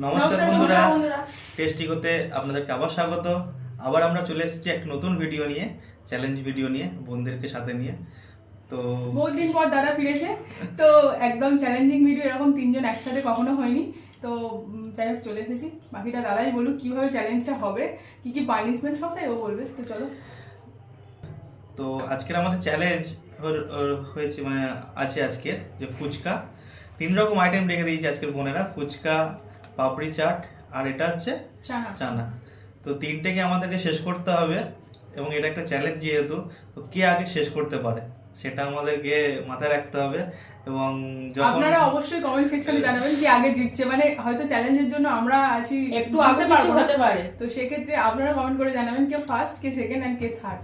নমস্কার বন্ধুরা, টেস্টিকোতে আপনাদেরকে আবার স্বাগত। আবার আমরা চলে এসেছি এক নতুন ভিডিও নিয়ে, চ্যালেঞ্জ ভিডিও নিয়ে, বোনদেরকে সাথে নিয়ে। তো বহুত দিন পর দাদা ফিরেছে, তো একদম চ্যালেঞ্জিং ভিডিও, এরকম তিনজন একসাথে কখনো হয়নি। তো যাই হোক চলে এসেছি, বাকিটা দাদাই বলুক কিভাবে চ্যালেঞ্জটা হবে, কি কি পানিশমেন্ট সবটাই ও বলবে। তো চলো। তো আজকের আমাদের চ্যালেঞ্জ হয়েছে মানে আছে আজকের যে ফুচকা। 3 রকম আইটেম রেখে দিয়েছি আজকের বোনেরা, ফুচকা, পাপড়ি চাট আর এটা হচ্ছে চানা। তো তিনটেকে আমাদেরকে শেষ করতে হবে এবং এটা একটা চ্যালেঞ্জ যেহেতু, তো কে আগে শেষ করতে পারে সেটা আমাদেরকে মাথায় রাখতে হবে। এবং আপনারা অবশ্যই কমেন্ট সেকশনে জানাবেন কি আগে জিতছে, মানে হয়তো চ্যালেঞ্জের জন্য আমরা আছি একটু আগে কিছু হতে পারে, তো সেক্ষেত্রে আপনারা কমেন্ট করে জানাবেন কে ফার্স্ট, কে সেকেন্ড এন্ড কে থার্ড।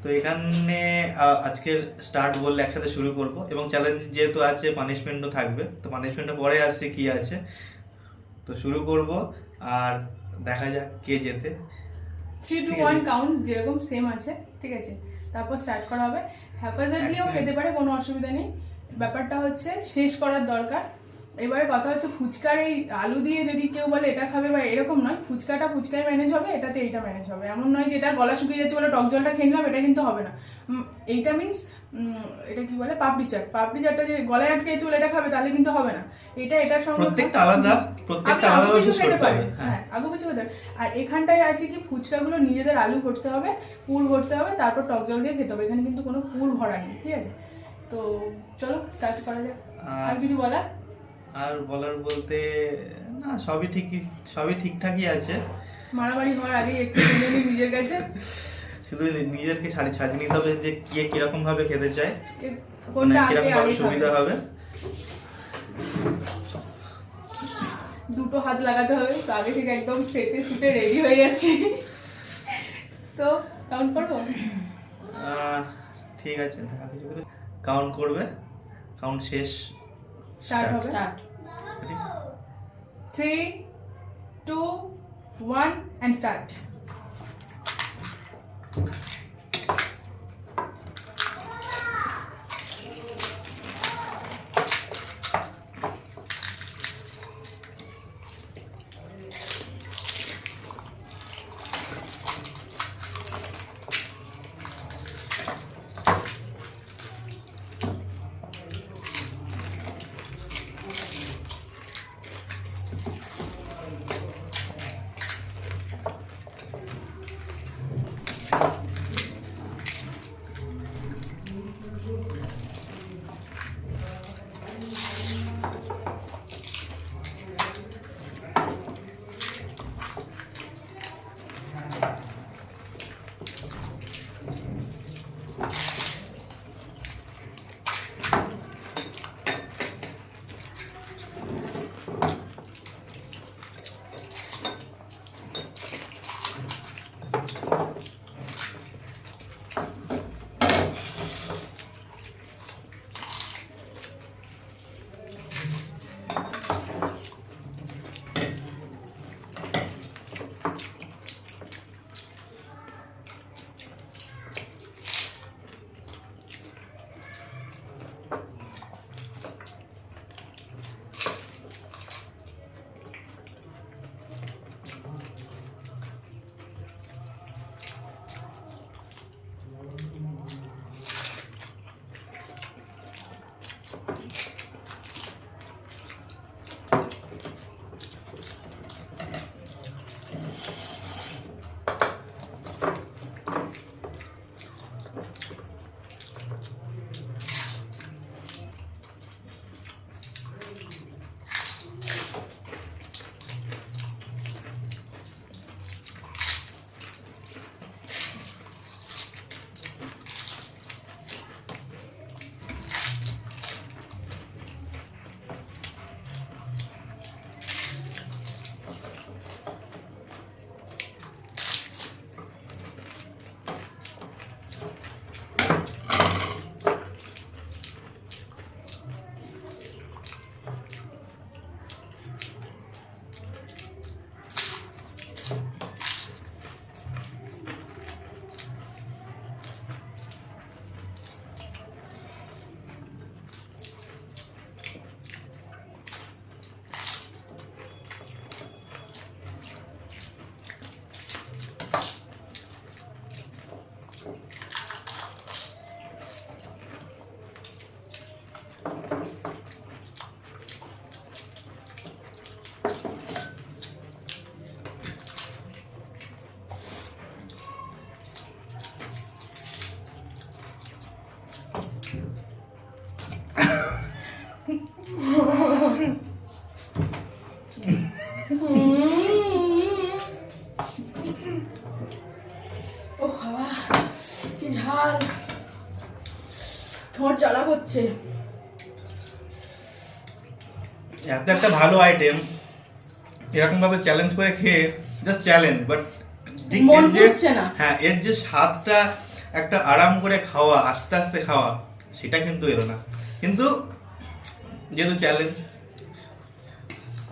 তো এখানে আজকের স্টার্ট বললে একসাথে শুরু করব এবং চ্যালেঞ্জ যেহেতু আছে পানিশমেন্টও থাকবে, তো পানিশমেন্টের পরে আসছে কি আছে। তো শুরু করব আর দেখা যাক কে জেতে। 3 to 1 কাউন্ট যেরকম সেম আছে, ঠিক আছে? তারপর স্টার্ট করা হবে। হ্যাপাজার দিয়েও খেতে পারে, কোনো অসুবিধা নেই। ব্যাপারটা হচ্ছে শেষ করার দরকার। এবারে কথা হচ্ছে ফুচকার এই আলু দিয়ে যদি কেউ বলে এটা খাবে বা এরকম নয়, ফুচকাটা ফুচকায় ম্যানেজ হবে, এটাতে এইটা ম্যানেজ হবে। এমন নয় যে এটা গলা শুকিয়ে যাচ্ছে বলে টক জলটা খেয়ে নিলাম, এটা কিন্তু হবে না। এইটা মিন্স এটা কি বলে পাপড়ি চাট, পাপড়ি চাটটা যে গলায় আটকে যাচ্ছে বলে এটা খাবে তাহলে কিন্তু হবে না। এটার সঙ্গে প্রত্যেকটা আলাদা, প্রত্যেকটা আলাদা কিছু শেষ খেতে করতে পারেন, হবে। হ্যাঁ আগু কিছু খেতে পারেন। আর এখানটায় আছে কি ফুচকাগুলো নিজেদের আলু ভরতে হবে, পুর ভরতে হবে, তারপর টক জল দিয়ে খেতে হবে। এখানে কিন্তু কোনো পুর ভরা নেই, ঠিক আছে? তো চলো স্টার্ট করা যাক। আর কিছু বলার? আর বলার বলতে না, সবই ঠিকঠাকই আছে। মারামারি হওয়ার আগে একটু নিজের কাছে শুধু নিজেদেরকে সাজিয়ে নিতে হবে যে কে কিরকম ভাবে খেতে চায়, কোনটা আগে কিরকম ভাবে আগে সুবিধা হবে। দুটো হাত লাগাতে হবে, তো আগে থেকে একদম সেটে সুটে রেডি হয়ে যাচ্ছি। তো কাউন্ট করবো? ঠিক আছে, কাউন্ট করবে, কাউন্ট শেষ স্টার্ট হবে। স্টার্ট। 3 2 1 and start. আমার জ্বালা করছে। এত একটা ভালো আইটেম এরকম ভাবে চ্যালেঞ্জ করে খেয়ে জাস্ট চ্যালেঞ্জ, বাট মন বুঝছে না। হ্যাঁ, এর যে স্বাদটা একটা আরাম করে খাওয়া, আস্তে আস্তে খাওয়া, সেটা কিন্তু এলো না। কিন্তু যেহেতু চ্যালেঞ্জ,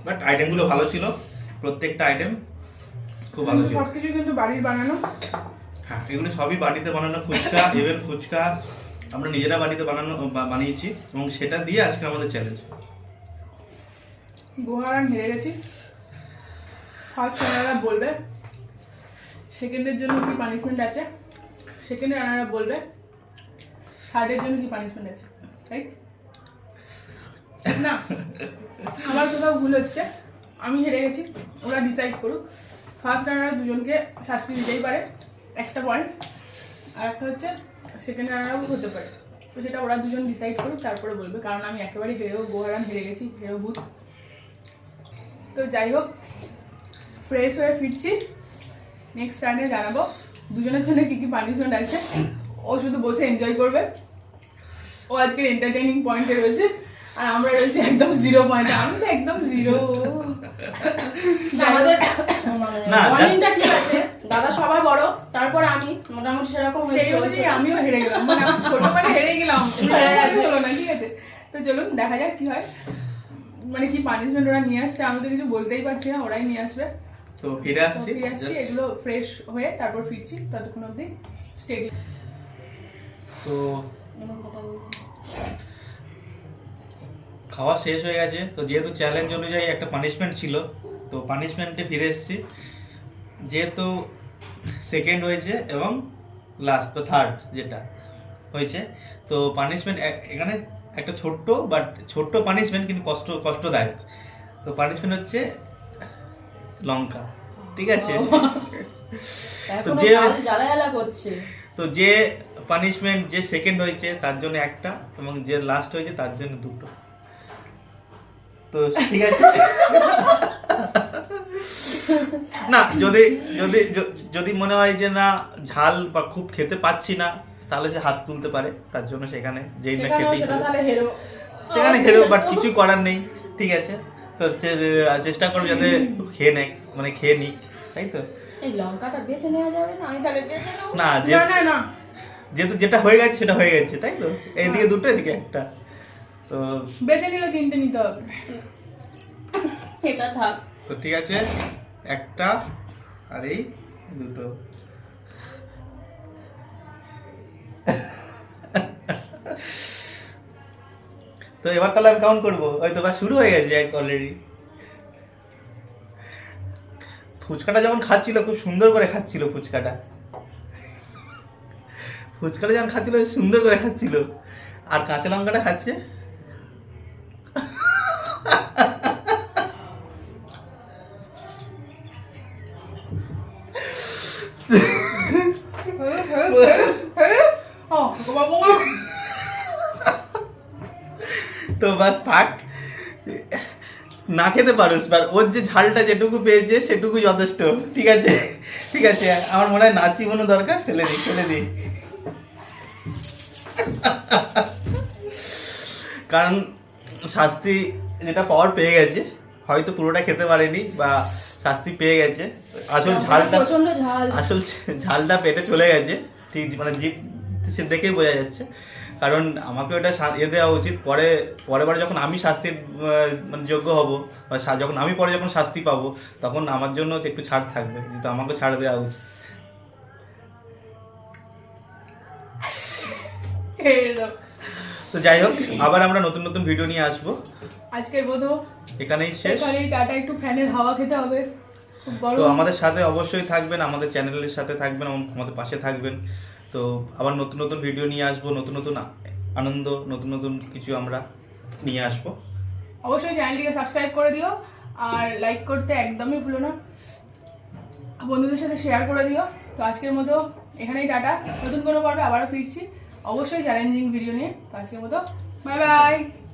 বাট আইটেমগুলো ভালো ছিল, প্রত্যেকটা আইটেম খুব ভালো ছিল। সবকিছু কিন্তু বাড়ির বানানো। হ্যাঁ, এগুলো সবই বাড়িতে বানানো ফুচকা। ইভেন ফুচকা আমরা নিজেরা বাড়িতে বানিয়েছি এবং সেটা দিয়ে আজকে আমাদের চ্যালেঞ্জ। গোহারান হেরে গেছি। ফার্স্ট রানাররা বলবে সেকেন্ডের জন্য কি পানিশমেন্ট আছে, সেকেন্ডের রানাররা বলবে থার্ডের জন্য কি পানিশমেন্ট আছে, রাইট? না, আমার কোথাও ভুল হচ্ছে। আমি হেরে গেছি, ওরা ডিসাইড করুক। ফার্স্ট রানাররা দুজনকে শাস্তি দিতেই পারে, একটা পয়েন্ট। আর একটা হচ্ছে সেকেন্ড রানাররাও হতে পারে, তো সেটা ওরা দুজন ডিসাইড করুক, তারপরে বলবে। কারণ আমি একেবারেই হেরেও গোহারান হেরে গেছি, হেরেও ভূত। তো যাই হোক, ফ্রেশ হয়ে ফিরছি, নেক্সট টাইমে জানাবো দুজনের জন্য কি কি পানিশমেন্ট আছে। ও শুধু বসে এনজয় করবে, ও আজকের এন্টারটেইনিং পয়েন্টে রয়েছে, আর আমরা রয়েছে একদম 0 পয়েন্টে। আমি তো একদম 0। আমাদের না, বর্নিংটা ঠিক আছে, দাদা সবার বড়, তারপর আমি মোটামুটি সেরকম সেই হয়েছে। অনুযায়ী আমিও হেরে গেলাম, মানে আমি ছোট মানে হেরে গেলাম, হলো না, ঠিক আছে? তো চলুন দেখা যাক কি হয়, মানে কি পানিশমেন্ট ওরা নিয়ে আসছে। আমি তো কিছু বলতেই পারছি না, ওরাই নিয়ে আসবে। তো ফিরে তো আসছি, ফিরে আসছি, এগুলো ফ্রেশ হয়ে তারপর ফিরছি। ততক্ষণ অবধি স্টেডি। তো খাওয়া শেষ হয়ে গেছে। তো যেহেতু চ্যালেঞ্জ অনুযায়ী একটা পানিশমেন্ট ছিল, তো পানিশমেন্টে ফিরে এসেছি। যেহেতু সেকেন্ড হয়েছে এবং লাস্ট তো থার্ড যেটা হয়েছে, তো পানিশমেন্ট এখানে একটা ছোট্ট পানিশমেন্ট, কিন্তু কষ্টদায়ক। তো পানিশমেন্ট হচ্ছে লঙ্কা, ঠিক আছে? তো এখনো যে জ্বালা জ্বালা করছে। তো যে পানিশমেন্ট যে সেকেন্ড হয়েছে তার জন্য একটা, এবং যে লাস্ট হয়েছে তার জন্য 2টো। তো ঠিক আছে। না, যদি মনে হয় যে না ঝাল বা খুব খেতে পাচ্ছি না, তাহলে সে হাত তুলতে পারে। তার জন্য সেখানে যেই না খেতেই সেটা তাহলে হেরো। সেখানে হেরো, বাট কিছু করার নেই, ঠিক আছে? তো চেষ্টা করবো যাতে খেয়ে নিক, তাই তো? এই লঙ্কাটা বেছে নেওয়া যাবে না? আমি তাহলে বেছে নেব না, না না, যেহেতু যেটা হয়ে গেছে সেটা হয়ে গেছে, তাই তো? এইদিকে 2টো, এদিকে একটা। তো বেছে নিলে 3টে নিতে হবে। এটা থাক। তো ঠিক আছে, একটা আর এই 2টো। তো এবার তাহলে আমি কাউন্ট করবো, হয়তো বা শুরু হয়ে গেছে অলরেডি। ফুচকাটা যখন খাচ্ছিল খুব সুন্দর করে খাচ্ছিল, ফুচকাটা যখন খাচ্ছিল সুন্দর করে খাচ্ছিল, আর কাঁচা লঙ্কাটা খাচ্ছে তো বাস থাক, না খেতে পারোস, ওর যে ঝালটা যেটুকু পেয়েছে সেটুকু যথেষ্ট, ঠিক আছে? ঠিক আছে, আমার মনে হয় নাচি কোনো দরকার, ফেলে দিই। কারণ শাস্তি যেটা পাওয়ার পেয়ে গেছে, হয়তো পুরোটা খেতে পারেনি বা শাস্তি পেয়ে গেছে। প্রচন্ড ঝাল, আসল ঝালটা পেটে চলে গেছে, ঠিক মানে জিভ সে দেখেই বোঝা যাচ্ছে। কারণ আমাকে ওটা দেওয়া উচিত, পরের যখন আমি শাস্তির মানে যোগ্য হব, বা যখন আমি যখন শাস্তি পাবো, তখন আমার জন্য একটু ছাড় থাকবে, কিন্তু আমাকে ছাড় দেওয়া উচিত। তো যাই হোক, আবার আমরা নতুন ভিডিও নিয়ে আসবো। আজকের বোধ এখানেই শেষ। টাটা, একটু ফ্যানের হাওয়া খেতে হবে। তো আমাদের সাথে অবশ্যই থাকবেন, আমাদের চ্যানেলের সাথে থাকবেন, আমাদের পাশে থাকবেন। তো আবার নতুন ভিডিও নিয়ে আসবো, নতুন আনন্দ, নতুন কিছু আমরা নিয়ে আসবো। অবশ্যই চ্যানেলটিকে সাবস্ক্রাইব করে দিও, আর লাইক করতে একদমই ভুলো না, বন্ধুদের সাথে শেয়ার করে দিও। তো আজকের মতো এখানেই টাটা, নতুন কোনো পর্বে আবারও ফিরছি অবশ্যই চ্যালেঞ্জিং ভিডিও নিয়ে। তো আজকের মতো বাই বাই।